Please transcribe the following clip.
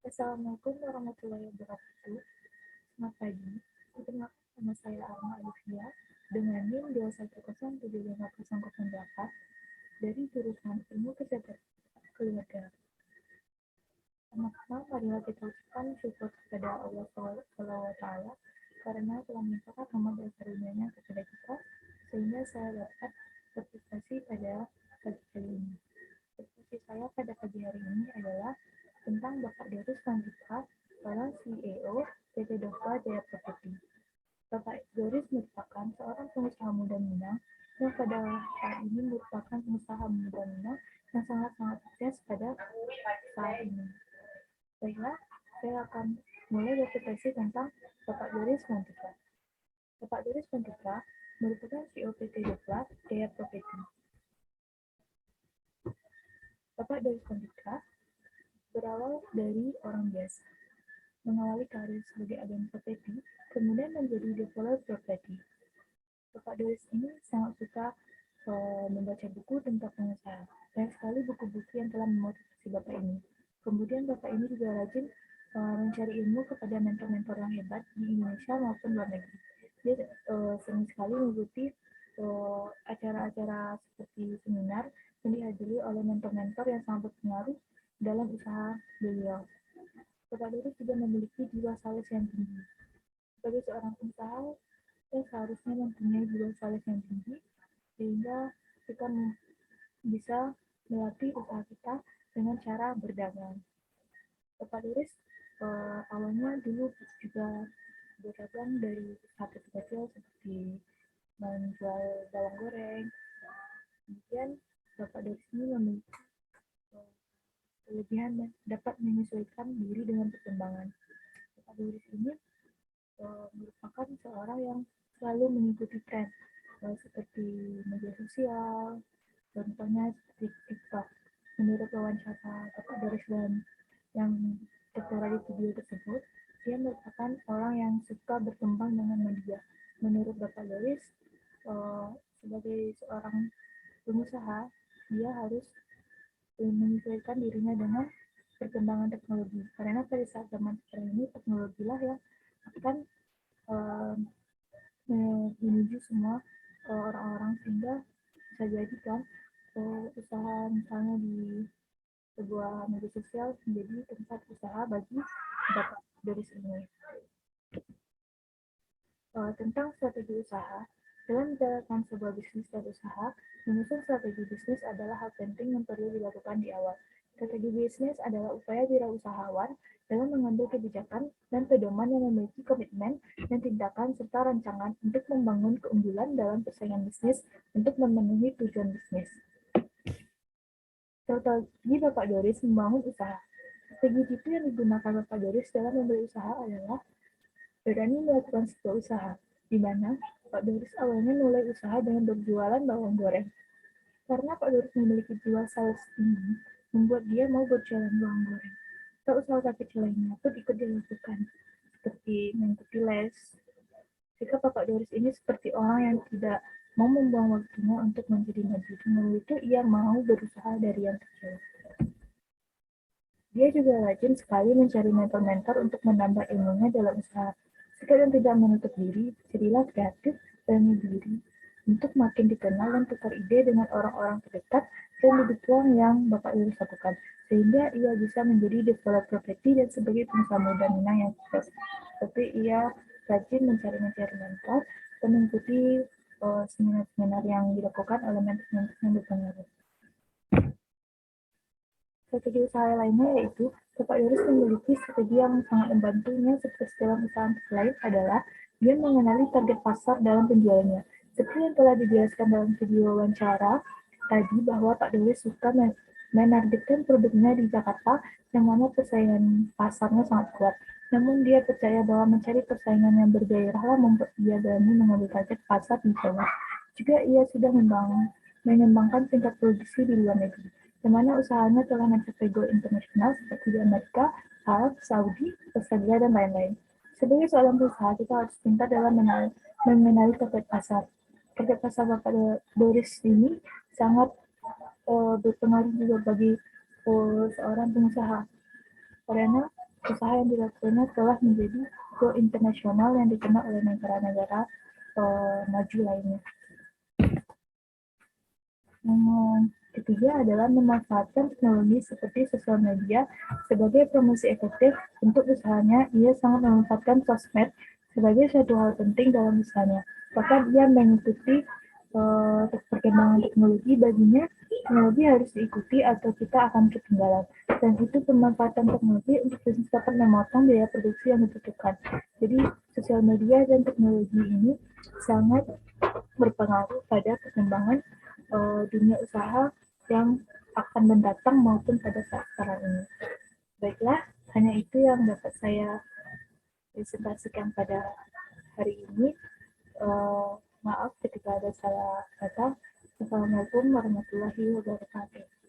Assalamualaikum warahmatullahi wabarakatuh. Selamat pagi. Perkenalkan, nama saya Alma Alifia dengan NIM 2107508 dari jurusan Ilmu Kesehatan Keluarga. Pertama-tama, marilah kita ucapkan syukur kepada Allah SWT karena telah melimpahkan rahmat dan karunia-Nya kepada kita sehingga saya dapat berprestasi pada pagi hari ini. Diskusi saya pada pagi hari ini adalah tentang Bapak Darus Pandika, seorang CEO PT Dova Jaya Property. Bapak Doris merupakan seorang pengusaha muda Minang yang pada saat ini merupakan pengusaha muda Minang yang sangat-sangat sukses pada saat ini. Baiklah, saya akan mulai berpresentasi tentang Bapak Doris Pandika. Bapak Doris Pandika merupakan CEO PT Dova Jaya Property. Bapak Doris Pandika berawal dari orang biasa, mengawali karir sebagai agen properti, kemudian menjadi developer properti. Bapak Doris ini sangat suka membaca buku tentang pengusaha. Banyak sekali buku-buku yang telah memotivasi Bapak ini. Kemudian Bapak ini juga rajin mencari ilmu kepada mentor-mentor yang hebat di Indonesia maupun luar negeri. Dia sering sekali mengikuti acara-acara seperti seminar yang dihadiri oleh mentor-mentor yang sangat berpengaruh dalam usaha beliau. Bapak Doris juga memiliki jiwa sales yang tinggi. Sebagai seorang pengusaha, kita seharusnya mempunyai jiwa sales yang tinggi, sehingga kita bisa melatih usaha kita dengan cara berdagang. Bapak Doris awalnya dulu juga berdagang dari usaha kecil-kecil seperti menjual bawang goreng. Kemudian Bapak Doris ini memiliki kelebihan dan dapat menyesuaikan diri dengan perkembangan. Bapak Doris ini merupakan seorang yang selalu mengikuti tren seperti media sosial, contohnya seperti TikTok. Menurut wawancara Bapak Doris dan yang tertera di video tersebut, dia merupakan orang yang suka berkembang dengan media. Menurut Bapak Doris, sebagai seorang pengusaha, dia harus menyesuaikan dirinya dengan perkembangan teknologi. Karena pada saat zaman sekarang ini, teknologilah yang akan menuju semua orang-orang, sehingga bisa jadi kan usaha misalnya di sebuah media sosial menjadi tempat usaha bagi Bapak Doris ini. Tentang strategi usaha, dalam menjalankan sebuah bisnis dan usaha, menyusun strategi bisnis adalah hal penting yang perlu dilakukan di awal. Strategi bisnis adalah upaya wirausahawan dalam mengambil kebijakan dan pedoman yang memiliki komitmen dan tindakan serta rancangan untuk membangun keunggulan dalam persaingan bisnis untuk memenuhi tujuan bisnis. Strategi Bapak Doris membangun usaha. Strategi itu yang digunakan Bapak Doris dalam membeli usaha adalah berani melakukan sebuah usaha, di mana Pak Doris awalnya mulai usaha dengan berjualan bawang goreng. Karena Pak Doris memiliki jiwa sales tinggi, membuat dia mau berjualan bawang goreng. Atau usaha kecil lainnya pun ikut dilakukan, seperti mengikuti les. Jika Bapak Doris ini seperti orang yang tidak mau membuang waktunya untuk menjadi maju, dengan itu ia mau berusaha dari yang kecil. Dia juga rajin sekali mencari mentor-mentor untuk menambah ilmunya dalam usaha. Sekalian tidak menutup diri, jadilah kreatif, berani diri untuk makin dikenal dan tukar ide dengan orang-orang terdekat dan lebih tua yang Bapak Doris lakukan, sehingga ia bisa menjadi developer properti dan sebagai pengusaha muda Minang yang sukses. Tapi ia rajin mencari mentor dan mengikuti seminar-seminar yang dilakukan oleh mentor-mentor yang berpengaruh. Strategi usaha lainnya yaitu Bapak Doris memiliki strategi yang sangat membantunya sukses dalam usaha lain adalah dia mengenali target pasar dalam penjualannya. Seperti yang telah dijelaskan dalam video wawancara tadi bahwa Pak Doris suka menargetkan produknya di Jakarta yang mana persaingan pasarnya sangat kuat. Namun dia percaya bahwa mencari persaingan yang bergairah membuat dia berani mengambil target pasar di Jawa. Juga ia sudah mengembangkan tingkat produksi di luar negeri, di mana usahanya telah mencapai go internasional seperti di Amerika, Arab, Saudi, Australia, dan lain-lain. Sebagai seorang pengusaha, kita harus pintar dalam mengenali target pasar. Target pasar Bapak Doris ini sangat berpengaruh juga bagi seorang pengusaha. Karena usaha yang dilakukannya telah menjadi go internasional yang dikenal oleh negara-negara maju lainnya. Yang ketiga adalah memanfaatkan teknologi seperti sosial media sebagai promosi efektif untuk usahanya. Ia sangat memanfaatkan sosmed sebagai suatu hal penting dalam usahanya. Bahkan ia mengikuti perkembangan teknologi. Baginya, teknologi harus diikuti atau kita akan ketinggalan. Dan itu pemanfaatan teknologi untuk bisnis dapat memotong biaya produksi yang dibutuhkan. Jadi, sosial media dan teknologi ini sangat berpengaruh pada perkembangan dunia usaha yang akan mendatang maupun pada saat sekarang ini. Baiklah, hanya itu yang dapat saya presentasikan pada hari ini. Maaf ketika ada salah kata. Assalamualaikum warahmatullahi wabarakatuh.